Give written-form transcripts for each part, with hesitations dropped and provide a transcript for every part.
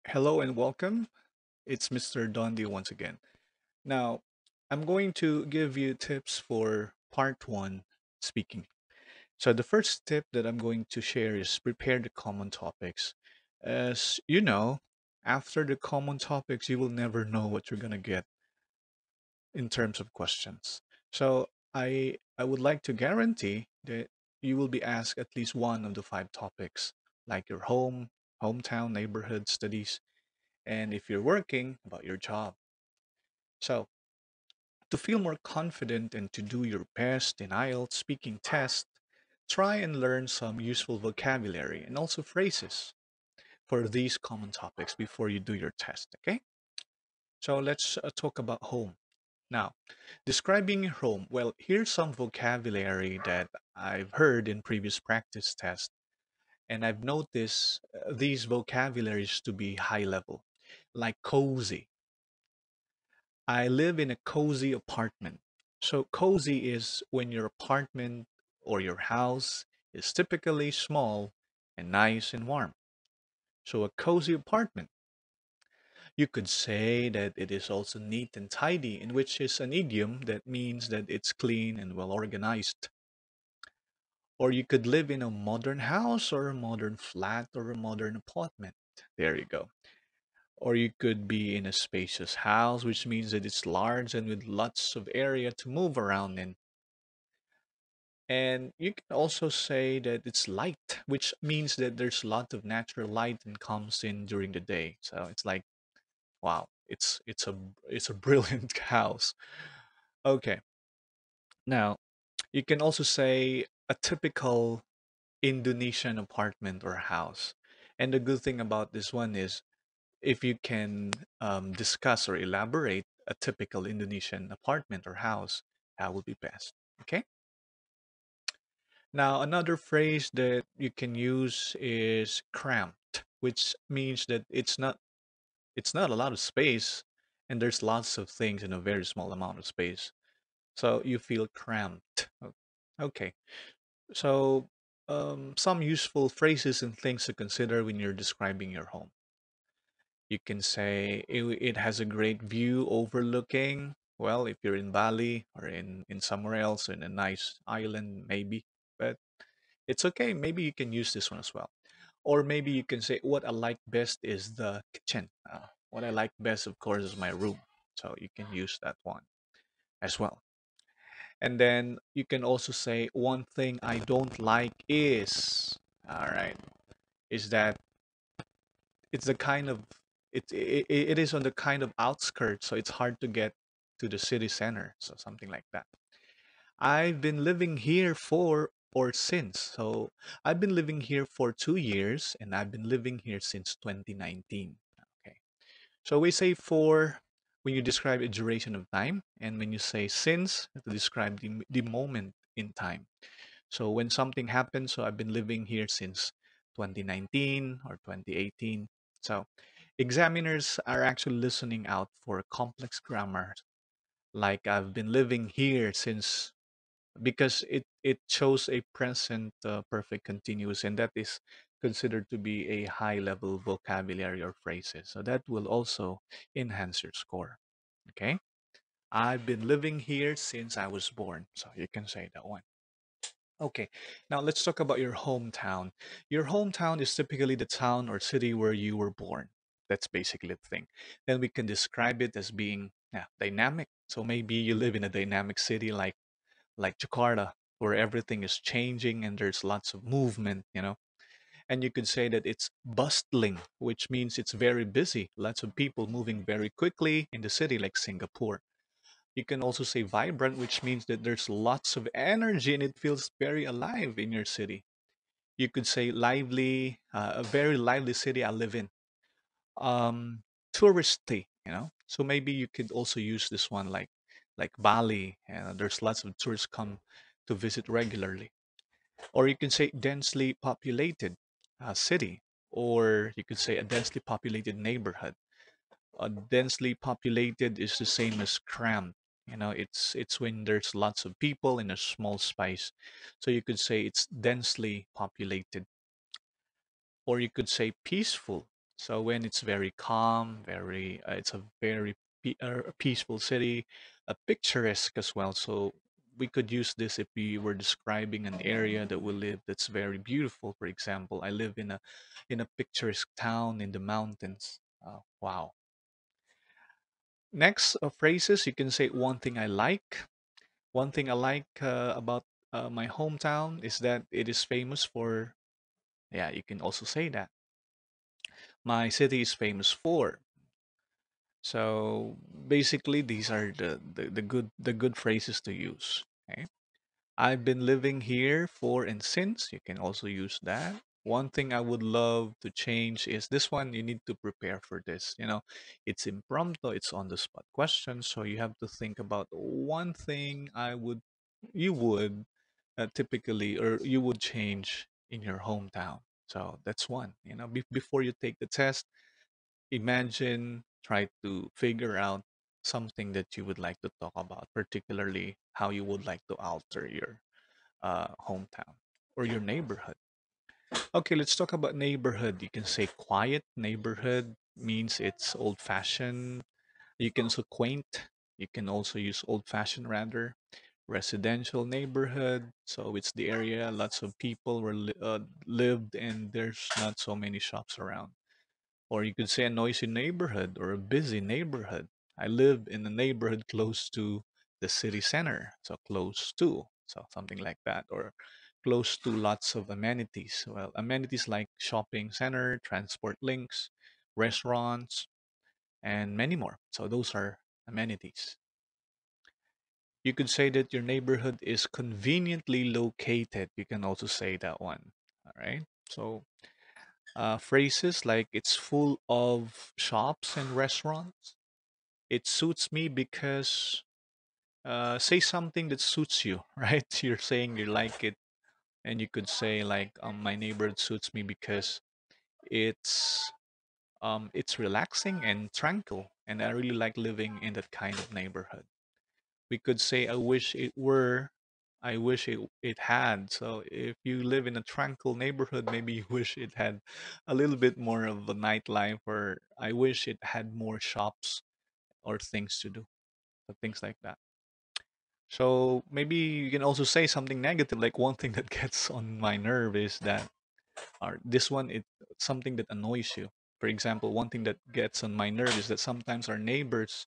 Hello and welcome. It's Mr. Dondi once again. Now, I'm going to give you tips for part one speaking. So, the first tip that I'm going to share is prepare the common topics. As you know, after the common topics, you will never know what you're going to get in terms of questions. So, I would like to guarantee that you will be asked at least one of the five topics, like your home, hometown, neighborhood, studies, and if you're working, about your job. So, to feel more confident and to do your best in IELTS speaking test, try and learn some useful vocabulary and also phrases for these common topics before you do your test, okay? So, let's talk about home. Now, describing your home, well, here's some vocabulary that I've heard in previous practice tests, and I've noticed these vocabularies to be high level, like cozy. I live in a cozy apartment. So, cozy is when your apartment or your house is typically small and nice and warm. So, a cozy apartment. You could say that it is also neat and tidy, in which is an idiom that means that it's clean and well organized. Or you could live in a modern house or a modern flat or a modern apartment. There you go. Or you could be in a spacious house, which means that it's large and with lots of area to move around in. And you can also say that it's light, which means that there's a lot of natural light and comes in during the day. So it's like, wow, it's a brilliant house. Okay. Now, you can also say a typical Indonesian apartment or house. And the good thing about this one is if you can discuss or elaborate a typical Indonesian apartment or house, that would be best. Okay. Now, another phrase that you can use is cramped, which means that it's not a lot of space and there's lots of things in a very small amount of space. So you feel cramped. Okay. So some useful phrases and things to consider when you're describing your home. You can say it has a great view overlooking. Well, if you're in Bali or in somewhere else in a nice island, maybe. But it's okay. Maybe you can use this one as well. Or maybe you can say, what I like best is the kitchen. What I like best, of course, is my room. So you can use that one as well. And then you can also say, one thing I don't like is, all right, is that it's the kind of, it is on the kind of outskirts. So it's hard to get to the city center. So something like that. I've been living here for or since. So I've been living here for 2 years and I've been living here since 2019. Okay. So we say for when you describe a duration of time, and when you say since to describe the moment in time. So when something happens, so I've been living here since 2019 or 2018. So examiners are actually listening out for complex grammar like I've been living here since because it shows a present perfect continuous and that is considered to be a high level vocabulary or phrases, so that will also enhance your score. Okay, I've been living here since I was born, so you can say that one. Okay, now let's talk about your hometown. Your hometown is typically the town or city where you were born. That's basically the thing. Then we can describe it as being, yeah, dynamic. So maybe you live in a dynamic city like Jakarta, where everything is changing and there's lots of movement. And you could say that it's bustling, which means it's very busy, lots of people moving very quickly in the city, like Singapore. You can also say vibrant, which means that there's lots of energy and it feels very alive in your city. You could say lively, a very lively city I live in. Touristy. So maybe you could also use this one like Bali. There's lots of tourists come to visit regularly. Or you can say densely populated city, or you could say a densely populated neighborhood. Densely populated is the same as cramped. It's when there's lots of people in a small space. So you could say it's densely populated, or you could say peaceful. So when it's very calm, it's a very peaceful city, picturesque as well. So we could use this if we were describing an area that we live that's very beautiful. For example, I live in a picturesque town in the mountains. Wow. Next, phrases, you can say one thing I like. One thing I like about my hometown is that it is famous for, yeah, you can also say that. My city is famous for. So basically, these are the good phrases to use. Okay. I've been living here for and since. You can also use that. One thing I would love to change is this one. You need to prepare for this. It's impromptu. It's on the spot question. So you have to think about one thing you would typically, or you would change in your hometown. So that's one. Before you take the test, imagine, try to figure out something that you would like to talk about, particularly how you would like to alter your hometown or your neighborhood. Okay, let's talk about neighborhood. You can say quiet neighborhood means it's old fashioned. You can also quaint. You can also use old fashioned rather. Residential neighborhood. So it's the area lots of people lived and there's not so many shops around. Or you could say a noisy neighborhood or a busy neighborhood. I live in a neighborhood close to the city center, so close to, so something like that, or close to lots of amenities. Well, amenities like shopping center, transport links, restaurants, and many more. So those are amenities. You could say that your neighborhood is conveniently located. You can also say that one. All right. So phrases like it's full of shops and restaurants. It suits me because say something that suits you, right? You're saying you like it, and you could say like my neighborhood suits me because it's it's relaxing and tranquil, and I really like living in that kind of neighborhood. We could say I wish it were. I wish it had. So if you live in a tranquil neighborhood, maybe you wish it had a little bit more of a nightlife, or I wish it had more shops or things to do, so things like that. So maybe you can also say something negative, like one thing that gets on my nerve is that, or this one, it something that annoys you. For example, one thing that gets on my nerve is that sometimes our neighbors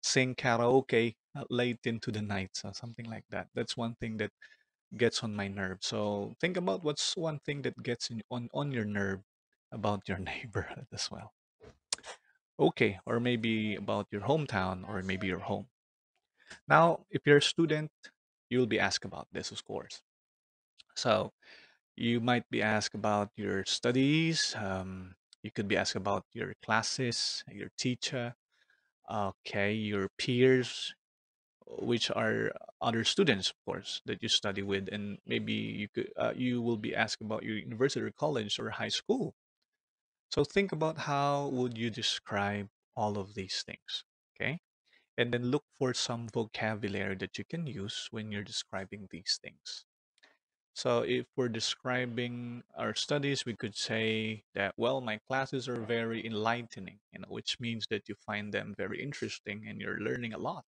sing karaoke late into the night, so something like that. That's one thing that gets on my nerve. So think about what's one thing that gets on your nerve about your neighborhood as well. Okay, or maybe about your hometown or maybe your home. Now, if you're a student, you'll be asked about this, of course. So you might be asked about your studies. You could be asked about your classes, your teacher, okay, your peers, which are other students, of course, that you study with, and maybe you will be asked about your university or college or high school. So think about how would you describe all of these things, okay? And then look for some vocabulary that you can use when you're describing these things. So if we're describing our studies, we could say that, well, my classes are very enlightening, which means that you find them very interesting and you're learning a lot.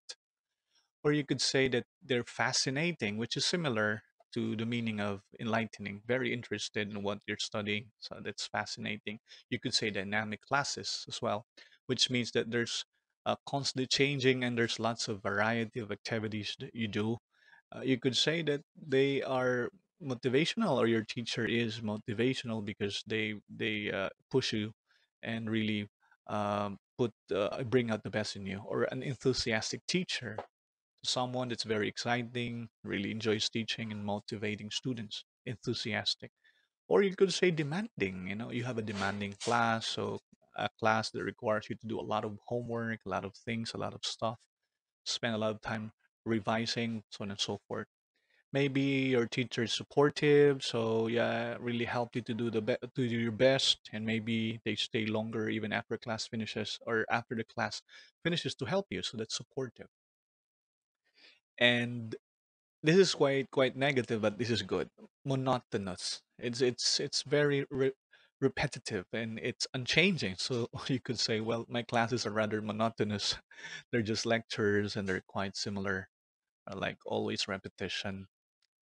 Or you could say that they're fascinating, which is similar to the meaning of enlightening, very interested in what you're studying. So that's fascinating. You could say dynamic classes as well, which means that there's constantly changing and there's lots of variety of activities that you do. You could say that they are motivational, or your teacher is motivational because they push you and really bring out the best in you. Or an enthusiastic teacher, someone that's very exciting, really enjoys teaching and motivating students, enthusiastic. Or you could say demanding, you have a demanding class, so a class that requires you to do a lot of homework, a lot of things, a lot of stuff, spend a lot of time revising, so on and so forth. Maybe your teacher is supportive, so yeah, really help you to do your best, and maybe they stay longer even after class finishes or after the class finishes to help you, so that's supportive. And this is quite negative, but this is good. Monotonous. It's very repetitive and it's unchanging. So you could say, well, my classes are rather monotonous. They're just lectures and they're quite similar, like always repetition.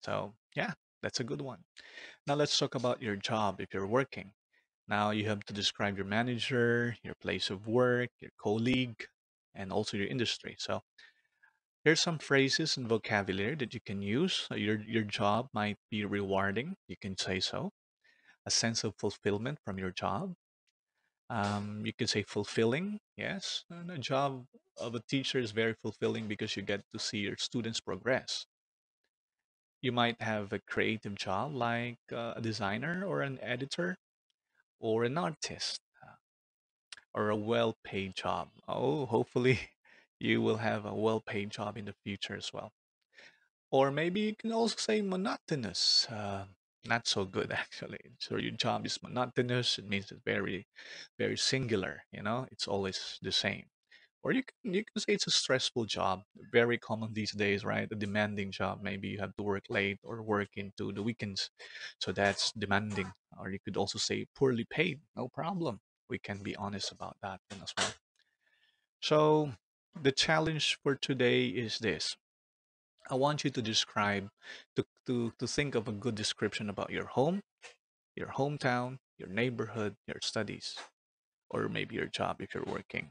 So yeah, that's a good one. Now let's talk about your job if you're working. Now you have to describe your manager, your place of work, your colleague, and also your industry. So here's some phrases and vocabulary that you can use. Your job might be rewarding. You can say so. A sense of fulfillment from your job. You can say fulfilling. Yes, and a job of a teacher is very fulfilling because you get to see your students progress. You might have a creative job like a designer or an editor or an artist or a well-paid job. Oh, hopefully you will have a well-paid job in the future as well. Or maybe you can also say monotonous. Not so good actually. So your job is monotonous. It means it's very, very singular. It's always the same. Or you can say it's a stressful job. Very common these days, right? A demanding job. Maybe you have to work late or work into the weekends, so that's demanding. Or you could also say poorly paid. No problem. We can be honest about that one as well. So the challenge for today is this. I want you to describe, to think of a good description about your home, your hometown, your neighborhood, your studies, or maybe your job if you're working.